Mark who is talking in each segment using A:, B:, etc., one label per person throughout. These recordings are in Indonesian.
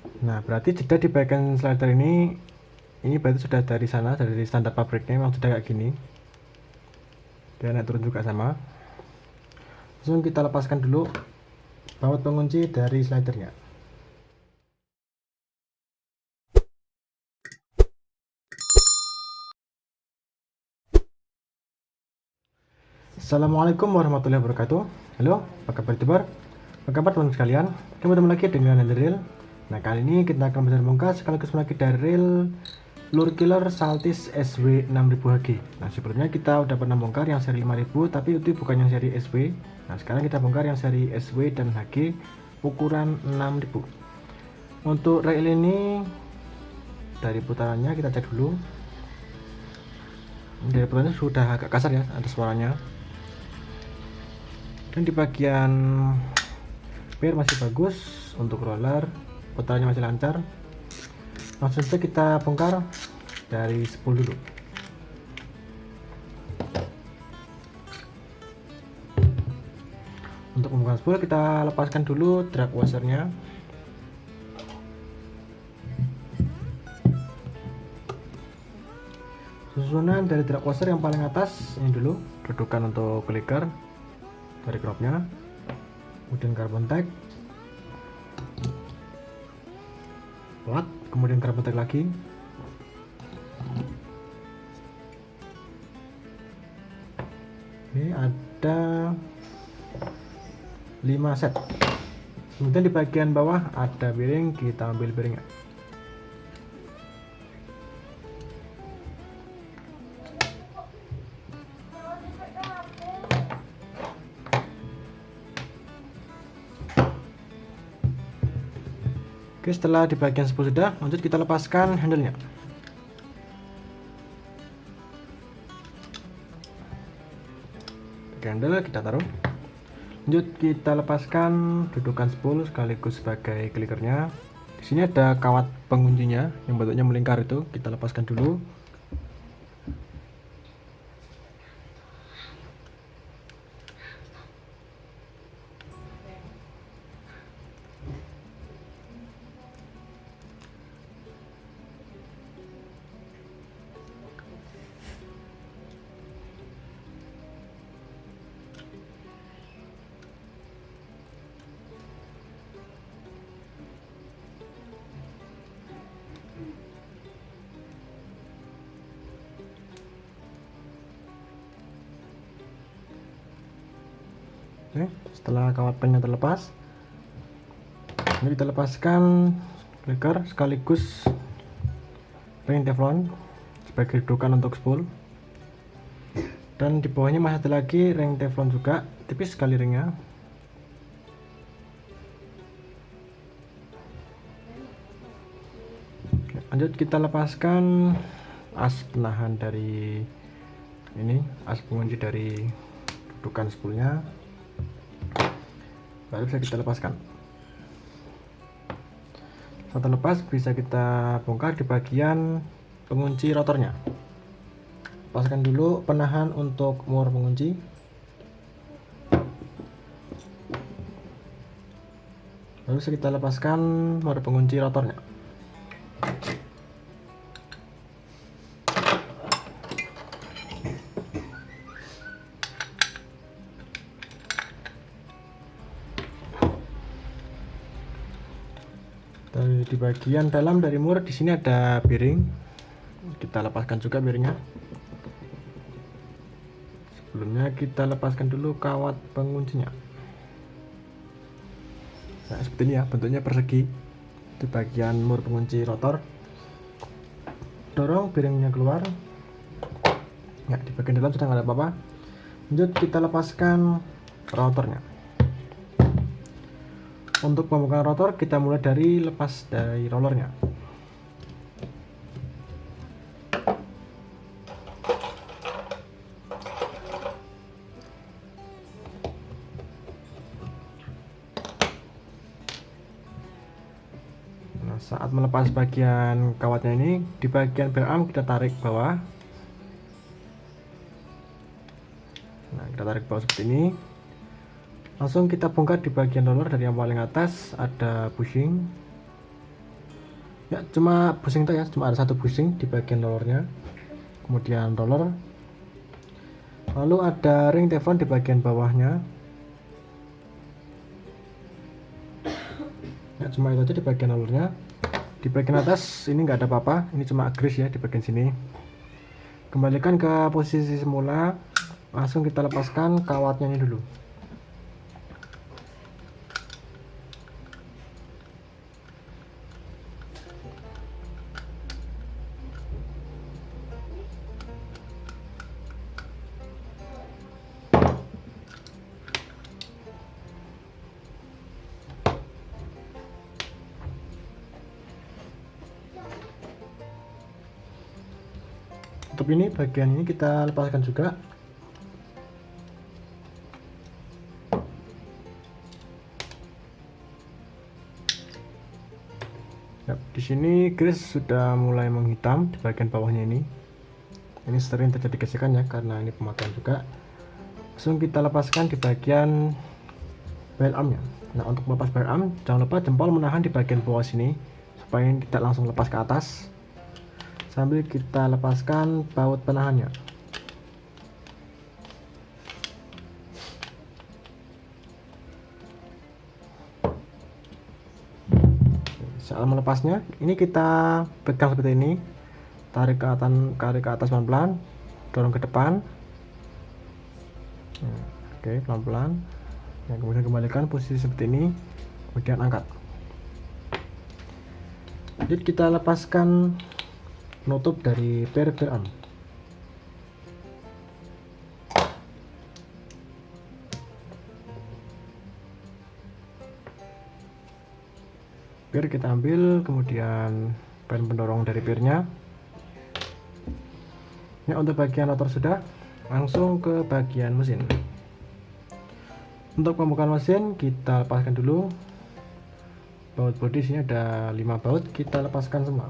A: Nah, berarti jeda di bagian slider ini berarti sudah dari sana, dari standar pabriknya memang sudah kayak gini. Dia naik turun juga sama. Langsung kita lepaskan dulu baut pengunci dari slidernya. Assalamualaikum warahmatullahi wabarakatuh. Halo, apa kabar youtuber? Apa kabar teman sekalian? Kita bertemu lagi dengan Handril. Nah, kali ini kita akan bongkar sekaligus merakit dari reel Lure Killer Saltis SW 6000HG. Nah, sebelumnya kita udah pernah bongkar yang seri 5000, tapi itu bukan yang seri SW. Nah, sekarang kita bongkar yang seri SW dan HG ukuran 6000. Untuk reel ini dari putarannya kita cek dulu. Dari putarannya sudah agak kasar ya, ada suaranya. Dan di bagian pair masih bagus. Untuk roller putarannya masih lancar. Langsung saja kita bongkar dari spool dulu. Untuk pembukaan spool kita lepaskan dulu drag washernya. Susunan dari drag washer yang paling atas ini dulu, dudukan untuk clicker dari knobnya, kemudian carbon tag, plat, kemudian carbon tag lagi. Oke, ada 5 set. Kemudian di bagian bawah ada bearing, kita ambil bearingnya. Oke, setelah di bagian spool sudah, lanjut kita lepaskan handle-nya. Handle kita taruh. Lanjut kita lepaskan dudukan spool sekaligus sebagai clickernya. Di sini ada kawat penguncinya yang bentuknya melingkar itu, kita lepaskan dulu. Oke, setelah kawat pennya terlepas, ini kita lepaskan clicker sekaligus ring teflon sebagai dudukan untuk spool. Dan di bawahnya masih ada lagi ring teflon juga, tipis sekali ringnya. Lanjut kita lepaskan as penahan dari ini, as pengunci dari dudukan spoolnya. Baru bisa kita lepaskan. Setelah lepas bisa kita bongkar di bagian pengunci rotornya. Lepaskan dulu penahan untuk muar pengunci. Lalu bisa kita lepaskan muar pengunci rotornya. Di bagian dalam dari mur di sini ada bearing, kita lepaskan juga bearingnya. Sebelumnya kita lepaskan dulu kawat penguncinya. Nah, seperti ini ya, bentuknya persegi. Di bagian mur pengunci rotor, dorong bearingnya keluar. Ya, di bagian dalam sudah nggak ada apa-apa. Lanjut kita lepaskan rotornya. Untuk pembukaan rotor kita mulai dari lepas dari rollernya. Nah, saat melepas bagian kawatnya ini, di bagian bel arm kita tarik bawah. Nah, kita tarik bawah seperti ini. Langsung kita bongkar di bagian roller dari yang paling atas ada bushing. Ya cuma bushing itu ya, cuma ada satu bushing di bagian rollernya, kemudian roller, lalu ada ring teflon di bagian bawahnya. Ya cuma itu aja di bagian rollernya. Di bagian atas ini nggak ada apa-apa, ini cuma grease ya di bagian sini. Kembalikan ke posisi semula, langsung kita lepaskan kawatnya ini dulu. Untuk ini bagian ini kita lepaskan juga. Ya, di sini grease sudah mulai menghitam di bagian bawahnya ini. Ini sering terjadi gesekan ya karena ini pemakaian juga. Langsung kita lepaskan di bagian barrel armnya. Nah, untuk melepas barrel arm, jangan lupa jempol menahan di bagian bawah sini supaya tidak langsung lepas ke atas. Sambil kita lepaskan baut penahannya. Saat melepasnya, ini kita pegang seperti ini, tarik ke atas pelan-pelan, dorong ke depan. Oke, pelan-pelan. Nah, kemudian kembalikan posisi seperti ini, kemudian angkat. Jadi kita lepaskan penutup dari barrel arm. Pir kita ambil, kemudian pen pendorong dari pirnya. Ya, untuk bagian rotor sudah, langsung ke bagian mesin. Untuk pembukaan mesin kita lepaskan dulu. Baut bodi sini ada 5 baut, kita lepaskan semua.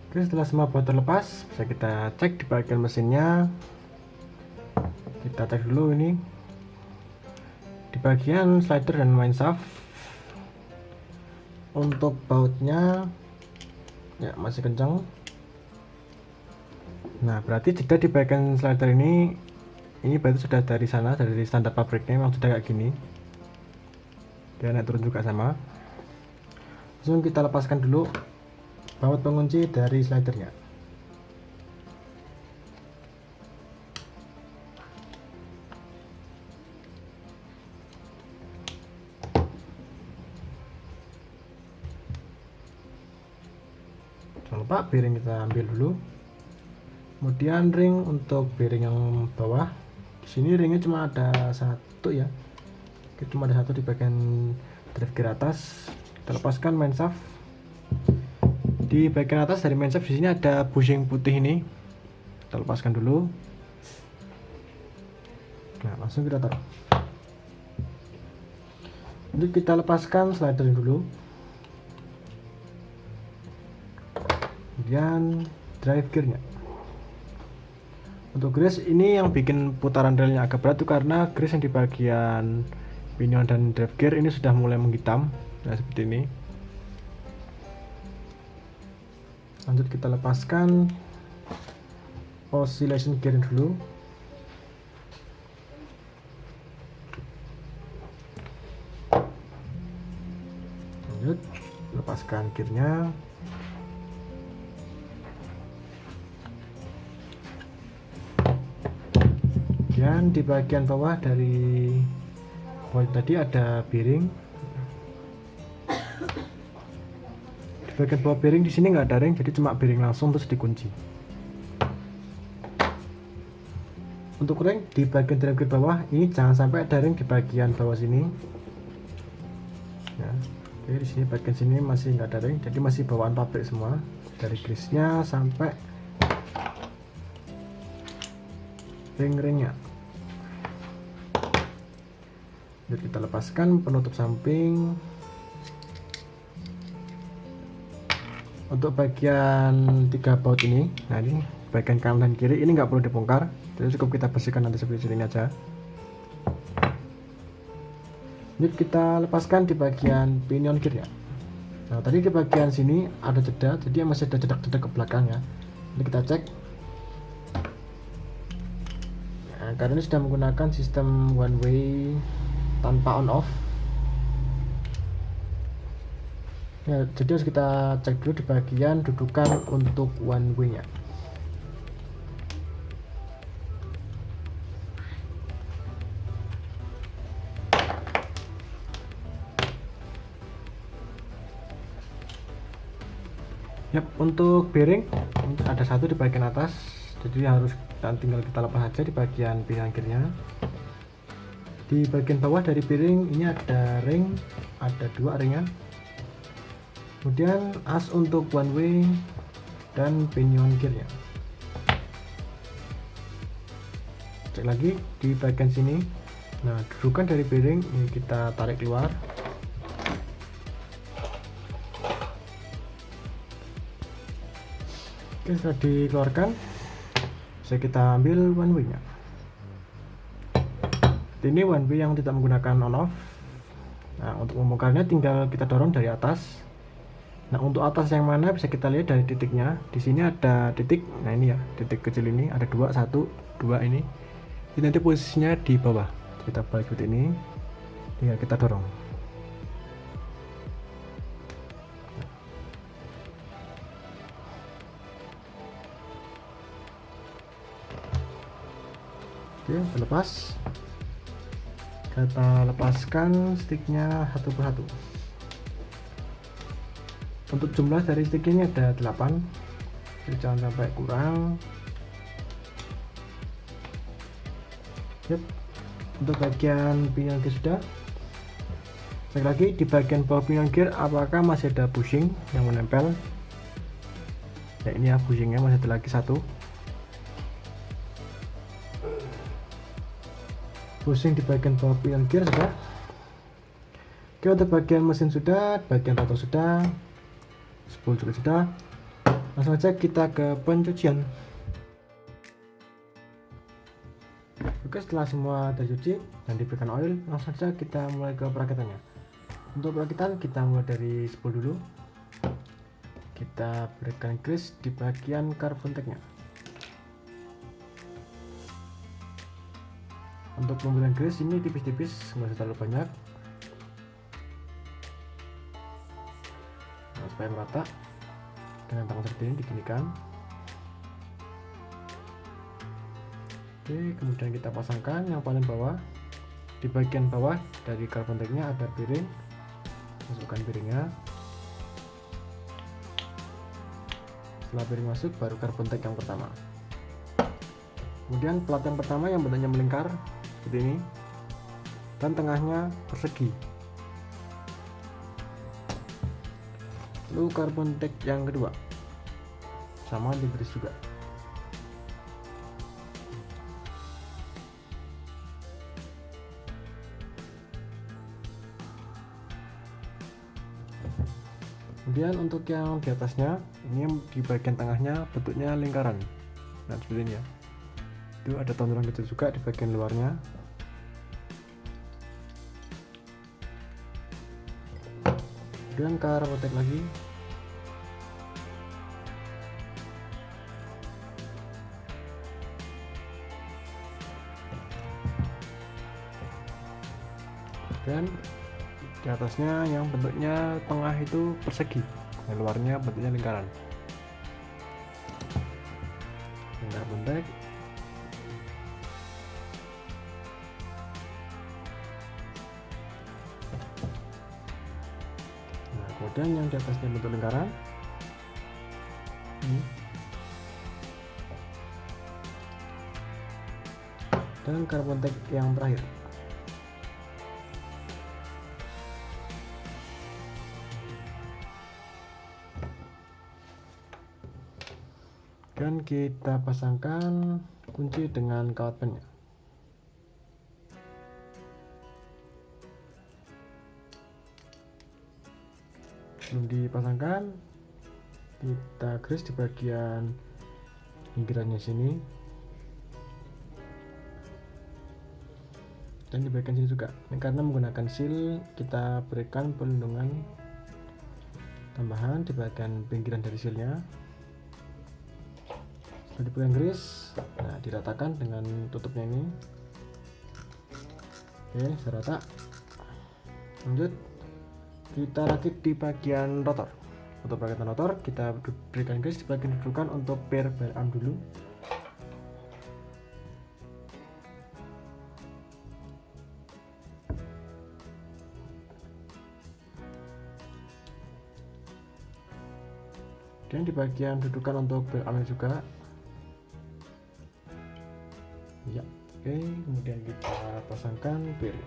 A: Oke, setelah semua baut terlepas, bisa kita cek di bagian mesinnya. Kita cek dulu ini di bagian slider dan main shaft. Untuk bautnya ya masih kencang. Nah, berarti jeda di bagian slider ini berarti sudah dari sana, dari standar pabriknya memang sudah kayak gini. Dia naik turun juga sama. Langsung kita lepaskan dulu baut pengunci dari slidernya. Jangan lupa bearing kita ambil dulu. Kemudian ring untuk bearing yang bawah. Di sini ringnya cuma ada satu ya. Cuma ada satu di bagian drive gear atas. Kita lepaskan main shaft. Di bagian atas dari main shaft di sini ada bushing putih ini. Kita lepaskan dulu. Nah, langsung kita taruh. Jadi kita lepaskan slider dulu. Kemudian drive gearnya. Untuk grease ini yang bikin putaran relnya agak berat tuh karena grease yang di bagian pinion dan drive gear ini sudah mulai menghitam. Nah, seperti ini. Lanjut kita lepaskan oscillation gear dulu. Lanjut lepaskan gearnya. Dan di bagian bawah dari point tadi ada bearing. Di bagian bawah bearing di sini nggak ada ring, jadi cuma bearing langsung terus dikunci. Untuk ring di bagian drive gear bawah ini jangan sampai ada ring di bagian bawah sini. Ya, oke, di sini bagian sini masih nggak ada ring, jadi masih bawaan pabrik semua dari grease-nya sampai ring-ringnya. Jadi kita lepaskan penutup samping. Untuk bagian 3 baut ini, nah ini bagian kanan dan kiri ini nggak perlu dibongkar, jadi cukup kita bersihkan nanti seperti ini aja. Ini kita lepaskan di bagian pinion gear ya. Nah tadi di bagian sini ada jeda, jadi masih ada jeda-jeda ke belakang ya. Ini kita cek. Nah, karena ini sudah menggunakan sistem one way tanpa on off ya, jadi harus kita cek dulu di bagian dudukan untuk one way nya. Yap, untuk bearing ada satu di bagian atas, jadi harus tinggal kita lepas saja di bagian pilihan gearnya. Di bagian bawah dari bearing ini ada ring, ada 2 ringnya. Kemudian as untuk one way dan pinion gearnya. Cek lagi di bagian sini. Nah, dudukan dari bearing ini kita tarik keluar. Oke, setelah dikeluarkan bisa kita ambil one way nya. Ini one way yang tidak menggunakan on off. Nah, untuk membongkarnya tinggal kita dorong dari atas. Nah, untuk atas yang mana bisa kita lihat dari titiknya. Di sini ada titik. Nah, ini ya, titik kecil ini ada 2, 1, 2 ini. Ini nanti posisinya di bawah. Kita balik seperti ini. Tinggal kita dorong. Oke, terlepas. Kita lepaskan sticknya satu persatu. Untuk jumlah dari stick ini ada 8, jadi jangan sampai kurang. Yep. Untuk bagian pinion gear sudah. Cek lagi di bagian bawah pinion gear apakah masih ada bushing yang menempel. Ya, ini ya bushingnya masih ada lagi 1. Bushing di bagian bawah pinion gear sudah. Oke, untuk bagian mesin sudah, bagian rotor sudah, spool juga sudah. Langsung saja kita ke pencucian. Oke, setelah semua tercuci dan diberikan oil, langsung saja kita mulai ke perakitannya. Untuk perakitan kita mulai dari spool dulu. Kita berikan grease di bagian carbon tag-nya. Untuk pemberian grease ini tipis-tipis, nggak usah terlalu banyak. Nah, supaya merata dengan tangan seperti ini diginikan. Oke, kemudian kita pasangkan yang paling bawah. Di bagian bawah dari carbon tag-nya ada bearing. Masukkan bearingnya. Setelah bearing masuk, baru carbon tag yang pertama. Kemudian plat yang pertama yang bentuknya melingkar seperti ini dan tengahnya persegi. Lalu carbon tag yang kedua sama di grease juga. Kemudian untuk yang di atasnya, ini di bagian tengahnya bentuknya lingkaran. Nah, seperti ini ya. Itu ada tonjolan kecil juga di bagian luarnya. Kemudian carbon tag lagi. Dan di atasnya yang bentuknya tengah itu persegi, yang luarnya bentuknya lingkaran. Carbon tag. Nah, kemudian yang di atasnya bentuk lingkaran. Ini. Dan carbon tag yang terakhir. Dan kita pasangkan kunci dengan kawat pennya. Sebelum dipasangkan, kita grease di bagian pinggirannya sini, dan di bagian sini juga. Ini karena menggunakan seal, kita berikan perlindungan tambahan di bagian pinggiran dari sealnya. Setelah diberikan grease, nah diratakan dengan tutupnya ini. Oke, sudah rata. Lanjut, kita rakit di bagian rotor. Untuk bagian rotor, kita berikan grease di bagian dudukan untuk bear arm dulu. Dan di bagian dudukan untuk bear armnya juga. Ya, oke, kemudian kita pasangkan bear.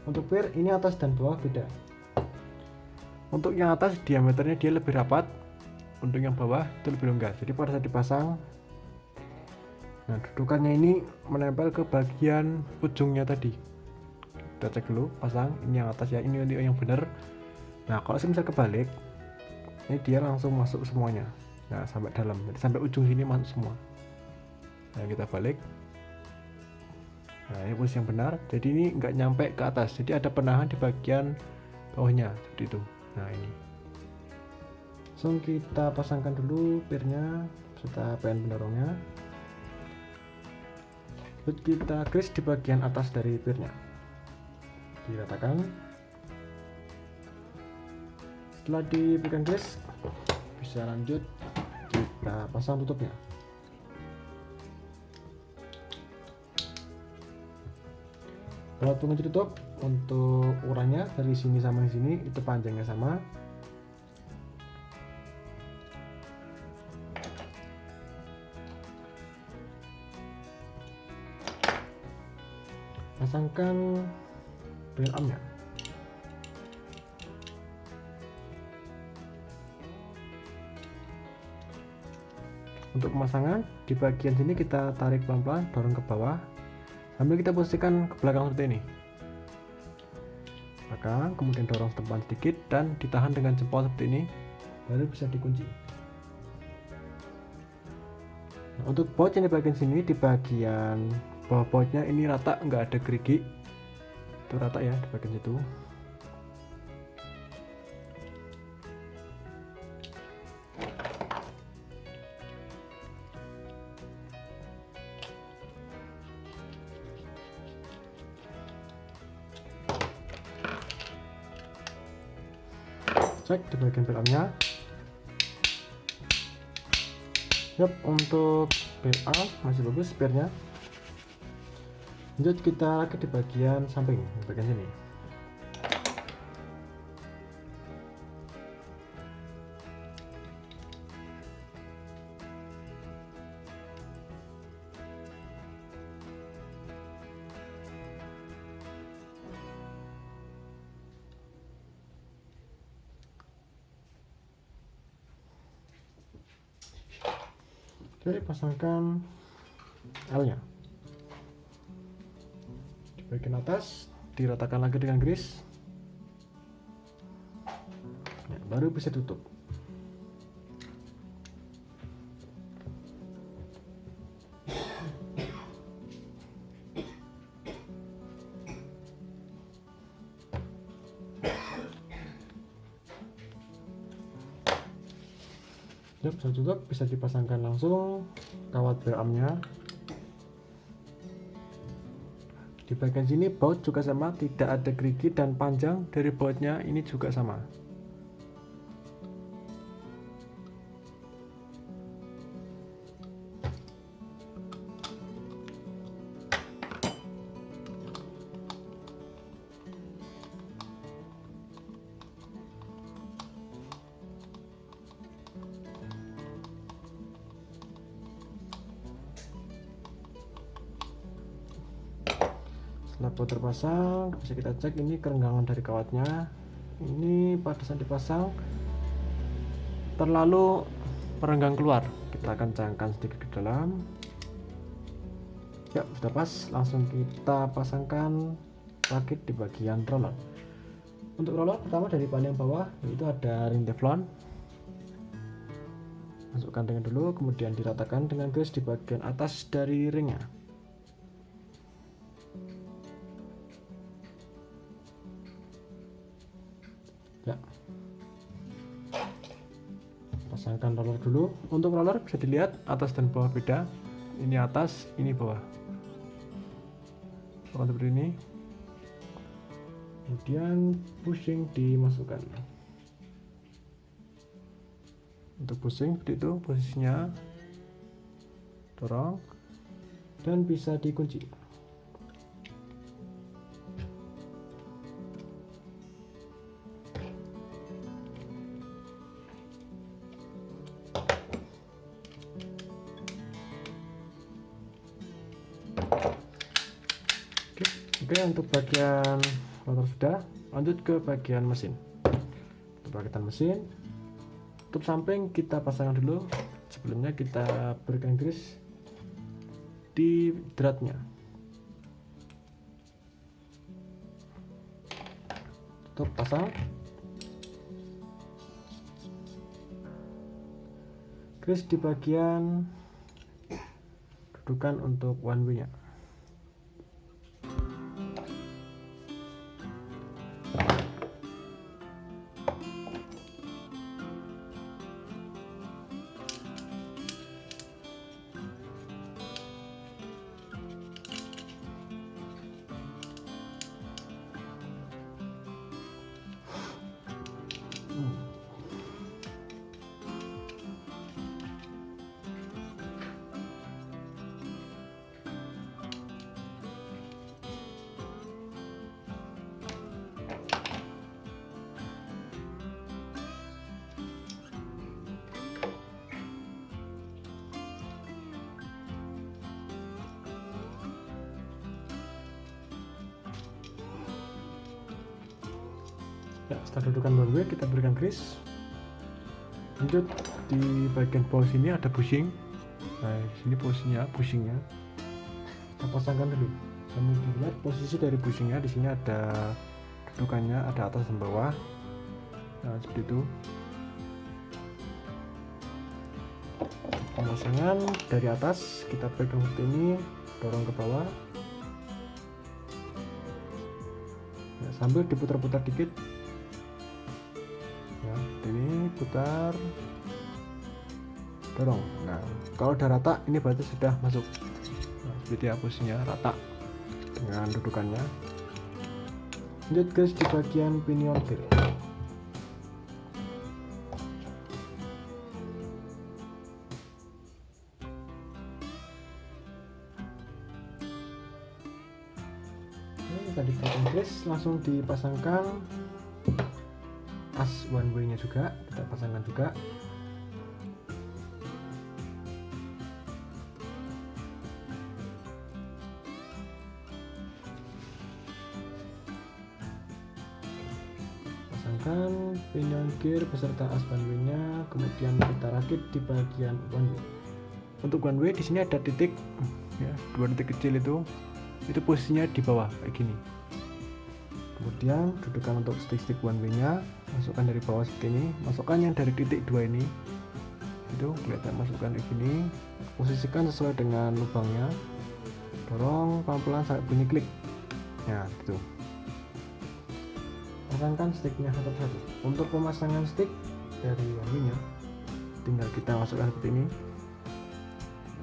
A: Untuk bear ini atas dan bawah beda. Untuk yang atas diameternya dia lebih rapat, untuk yang bawah itu lebih longgar. Jadi pada saat dipasang, nah dudukannya ini menempel ke bagian ujungnya tadi. Kita cek dulu, pasang ini yang atas ya, ini yang benar. Nah kalau misal kebalik, ini dia langsung masuk semuanya. Nah sampai dalam, jadi sampai ujung sini masuk semua. Nah kita balik. Nah ini posisi yang benar, jadi ini nggak nyampe ke atas, jadi ada penahan di bagian bawahnya seperti itu. Nah ini langsung kita pasangkan dulu pirnya serta pen pendorongnya. Lalu kita grease di bagian atas dari pirnya, diratakan. Setelah diberikan grease, bisa lanjut kita pasang tutupnya. Alat pengunci tutup untuk ukurannya dari sini sama sini itu panjangnya sama. Pasangkan bel armnya. Untuk pemasangan di bagian sini kita tarik pelan-pelan, dorong ke bawah sambil kita posisikan ke belakang seperti ini. Belakang, kemudian dorong depan sedikit dan ditahan dengan jempol seperti ini, baru bisa dikunci. Nah, untuk baut yang di bagian sini, di bagian bawah bautnya ini rata, nggak ada gerigi, itu rata ya di bagian situ. Cek di bagian bel armnya. Yap, untuk bel arm masih bagus spare-nya. Lanjut kita rakit di bagian samping, di bagian sini. Oke, pasangkan L-nya. Di bagian atas diratakan lagi dengan grease. Ya, baru bisa tutup. Bisa tutup, bisa dipasangkan langsung kawat bel armnya. Di bagian sini baut juga sama, tidak ada gerigi dan panjang dari bautnya ini juga sama. Setelah baut terpasang, bisa kita cek ini kerenggangan dari kawatnya. Ini pada saat dipasang terlalu perenggang keluar, kita akan cangkang sedikit ke dalam. Ya, sudah pas, langsung kita pasangkan rakit di bagian roller. Untuk roller pertama dari paling bawah itu ada ring teflon. masukkan ringnya dulu, kemudian diratakan dengan grease di bagian atas dari ringnya. Ya, pasangkan roller dulu. Untuk roller bisa dilihat atas dan bawah beda, ini atas, ini bawah. Seperti ini, kemudian bushing dimasukkan. Untuk bushing seperti itu posisinya, dorong dan bisa dikunci. Oke, untuk bagian motor sudah, lanjut ke bagian mesin. Untuk bagian mesin, tutup samping kita pasangkan dulu. Sebelumnya kita berikan grease di dratnya. Tutup, pasang. Grease di bagian dudukan untuk one way-nya. Ya, setelah dudukan one way kita berikan grease. Lanjut di bagian bawah sini ada bushing. Nah, di sini posisinya bushingnya kita pasangkan dulu. Sambil dilihat posisi dari bushingnya, di sini ada dudukannya, ada atas dan bawah. Nah, seperti itu. Pemasangan dari atas kita pegang seperti ini, dorong ke bawah. Nah, sambil diputar-putar dikit. Ya, ini putar, dorong. Nah, kalau udah rata ini berarti sudah masuk. Nah, seperti ya posisinya rata dengan dudukannya. Lanjut guys di bagian pinion gear. Tadi bagian grease langsung dipasangkan as one way nya juga, kita pasangkan juga. Pasangkan pinion gear beserta as one way nya, kemudian kita rakit di bagian one way. Untuk one way di sini ada titik ya, 2 titik kecil itu posisinya di bawah kayak gini. Kemudian dudukan untuk stick one way nya masukkan dari bawah seperti ini, masukkan yang dari titik 2 ini, itu kelihatan, masukkan kayak gini, posisikan sesuai dengan lubangnya, dorong pelan-pelan sampai bunyi klik. Ya gitu, pasangkan sticknya satu-satu. Untuk pemasangan stick dari one way nya tinggal kita masukkan seperti ini.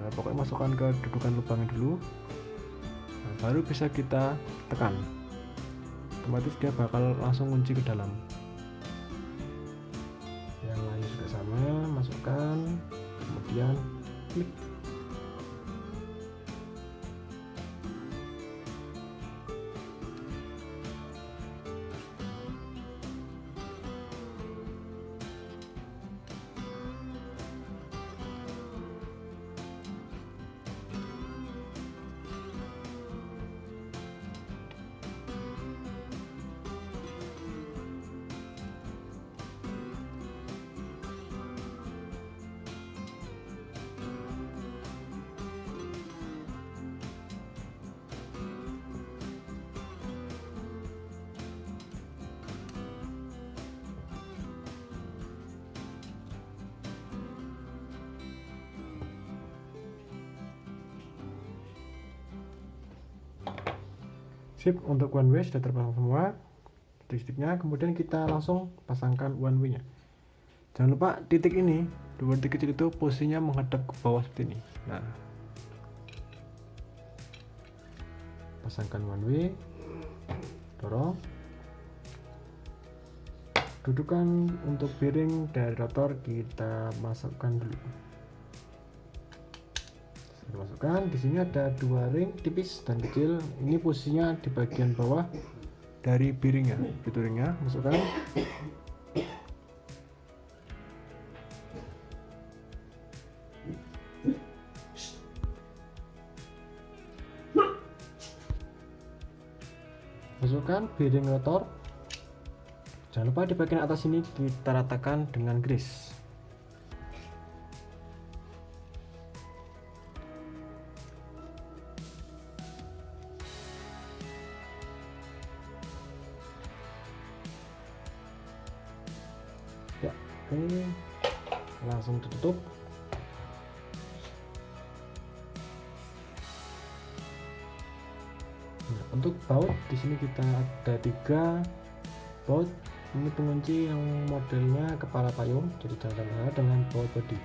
A: Nah, pokoknya masukkan ke dudukan lubangnya dulu. Nah, baru bisa kita tekan, otomatis dia bakal langsung kunci ke dalam. Yang lain juga sama, masukkan, kemudian klik. Sip, untuk one way sudah terpasang semua stick-sticknya. Kemudian kita langsung pasangkan one way nya. Jangan lupa titik ini, dua titik kecil itu posisinya menghadap ke bawah seperti ini. Nah, pasangkan one way, dorong. Dudukan untuk bearing dari rotor kita masukkan dulu. Kita masukkan. Di sini ada dua ring tipis dan kecil. Ini posisinya di bagian bawah dari bearingnya. Itu ringnya masukkan. Masukkan bearing rotor. Jangan lupa di bagian atas ini kita ratakan dengan grease. Ya, oke. Langsung tutup. Nah, untuk baut di sini kita ada 3 baut. Ini pengunci yang modelnya kepala payung, jadi jangan salah dengan baut body.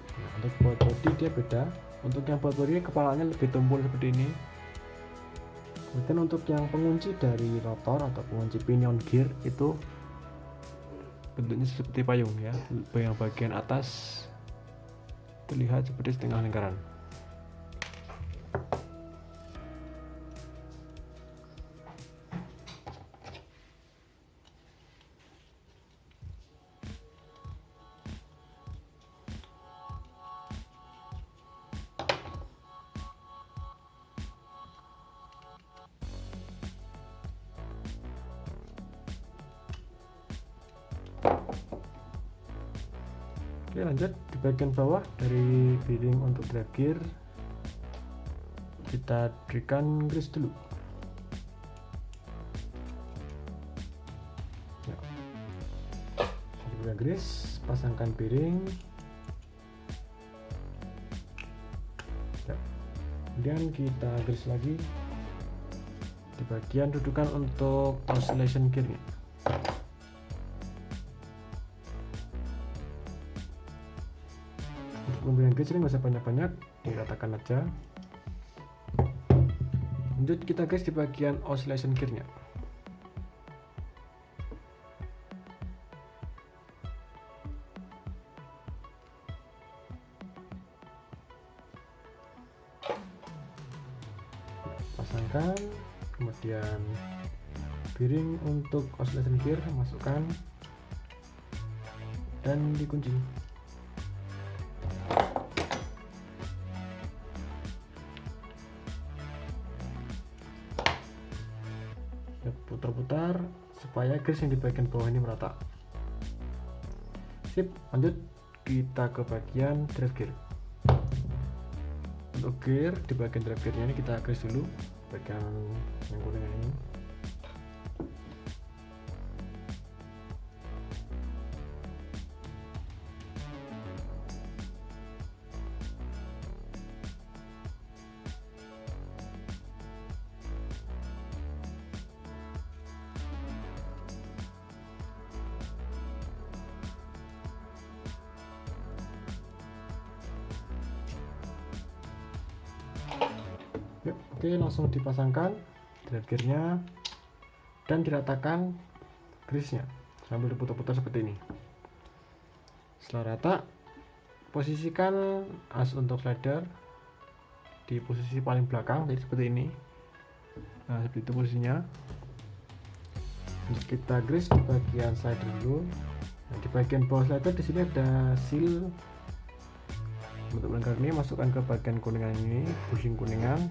A: Nah, untuk baut body dia beda. Untuk yang baut body kepalanya lebih tumpul seperti ini. Kemudian untuk yang pengunci dari rotor atau pengunci pinion gear itu bentuknya seperti payung ya. Yang bagian atas terlihat seperti setengah lingkaran. Oke, lanjut di bagian bawah dari bearing untuk drive gear kita berikan grease dulu. Ya. Berikan grease, pasangkan bearing. Ya. Kemudian kita grease lagi di bagian dudukan untuk oscillation gearnya. Pemberian grease ini nggak usah banyak-banyak, diratakan aja. Lanjut kita grease di bagian oscillation gearnya. Pasangkan, kemudian bearing untuk oscillation gear masukkan dan dikunci. Putar-putar supaya grease yang di bagian bawah ini merata. Sip, lanjut kita ke bagian drive gear. Untuk gear di bagian drive gearnya ini kita grease dulu bagian yang kuning ini. Yuk, oke, langsung dipasangkan drive gearnya dan diratakan grease-nya sambil diputar-putar seperti ini. Setelah rata, posisikan as untuk slider di posisi paling belakang, jadi seperti ini. Nah, seperti itu posisinya. Untuk kita grease di bagian slider dulu. Nah, di bagian bawah slider di sini ada seal untuk lingkar ini, masukkan ke bagian kuningan ini, bushing kuningan.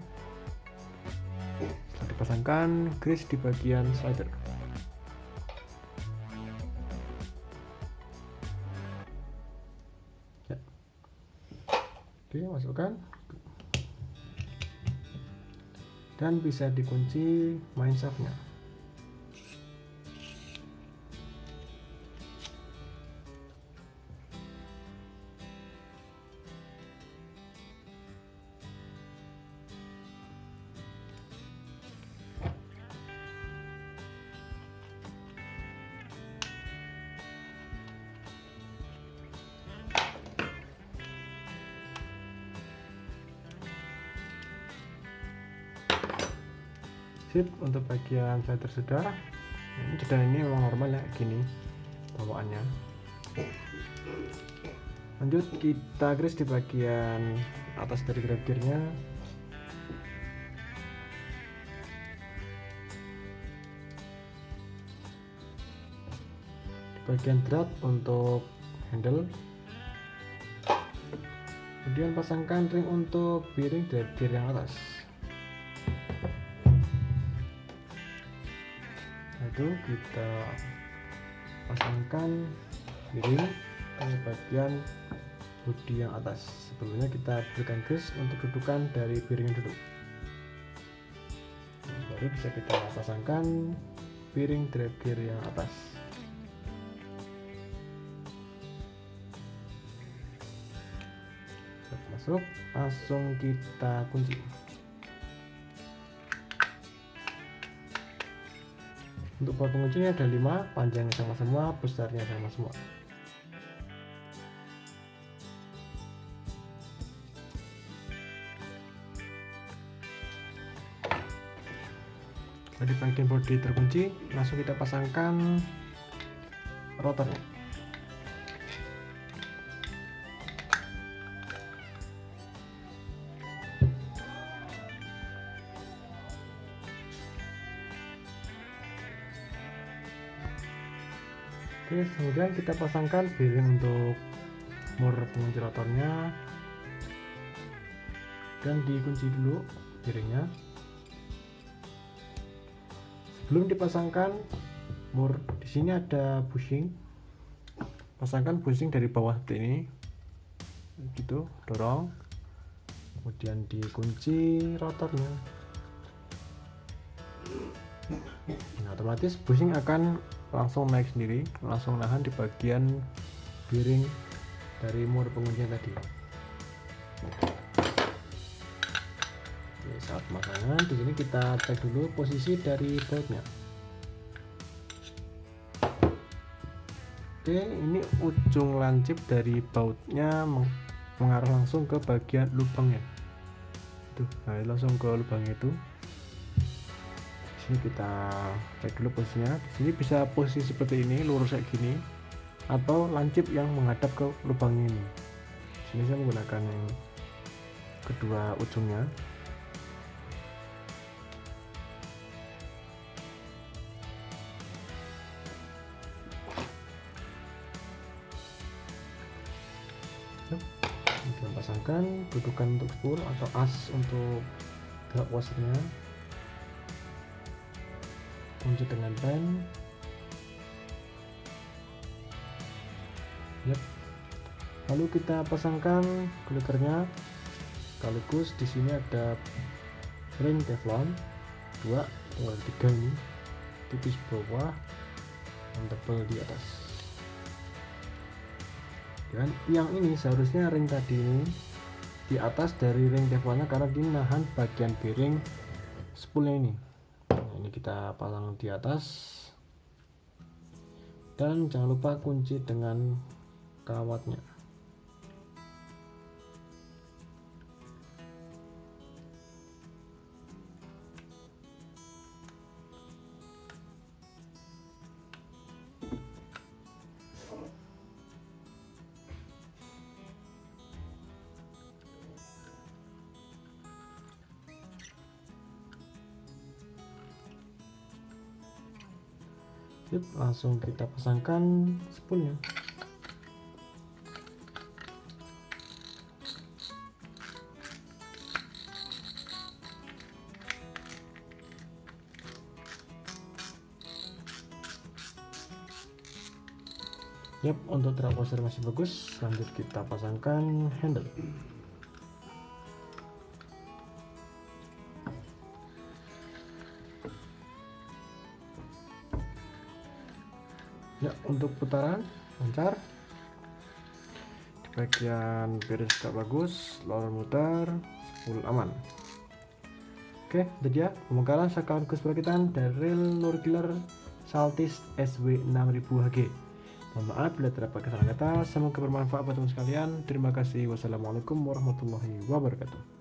A: Setelah dipasangkan grease di bagian slider. Ya. Oke, masukkan dan bisa dikunci main shaftnya. Sip, untuk bagian slider sudah. Ini dan ini memang normal ya gini bawaannya. Lanjut kita grease di bagian atas dari grab gearnya. Di bagian drat untuk handle. Kemudian pasangkan ring untuk bearing grab gear yang atas. Lalu kita pasangkan bearing di bagian bodi yang atas. Sebelumnya kita berikan grease untuk dudukan dari bearing dulu. Baru bisa kita pasangkan bearing grab gear yang atas. Masuk, langsung kita kunci. Untuk bawah penguncinya ada 5, panjangnya sama semua, besarnya sama semua. Di bagian bodi terkunci, langsung kita pasangkan rotornya. Oke, kemudian kita pasangkan bearing untuk mur pengunci rotornya dan dikunci dulu bearingnya. Sebelum dipasangkan mur, di sini ada bushing. Pasangkan bushing dari bawah seperti ini, gitu, dorong, kemudian dikunci rotornya. Nah, otomatis bushing akan langsung naik sendiri, langsung nahan di bagian bearing dari mur penguncian tadi. Oke, saat pemasangan di sini kita cek dulu posisi dari bautnya. Oke, ini ujung lancip dari bautnya mengarah langsung ke bagian lubangnya. Tuh, nah langsung ke lubang itu. Ini kita cek dulu posisinya. Di sini bisa posisi seperti ini, lurus kayak gini, atau lancip yang menghadap ke lubang ini. Di sini saya menggunakan yang kedua ujungnya. Kemudian pasangkan dudukan untuk spool atau as untuk drag washernya. Kunci dengan rem. Yep. Lalu kita pasangkan glidernya. Sekaligus di sini ada ring teflon 2, 3 ini, tipis bawah dan tebal di atas. Dan yang ini seharusnya ring tadi ini di atas dari ring teflonnya karena dia nahan bagian bearing spoolnya ini. Ini kita pasang di atas dan jangan lupa kunci dengan kawatnya. Sip, langsung kita pasangkan spoolnya. Yap, untuk drag washer masih bagus. Lanjut kita pasangkan handle. Ya, untuk putaran lancar. Di bagian beres juga bagus, lower muter, spool aman. Oke, itu dia pembongkaran sekaligus perakitan dari reel lure killer Saltis SW6000HG. Mohon maaf bila terdapat kesalahan kata. Semoga bermanfaat buat teman sekalian. Terima kasih. Wassalamualaikum warahmatullahi wabarakatuh.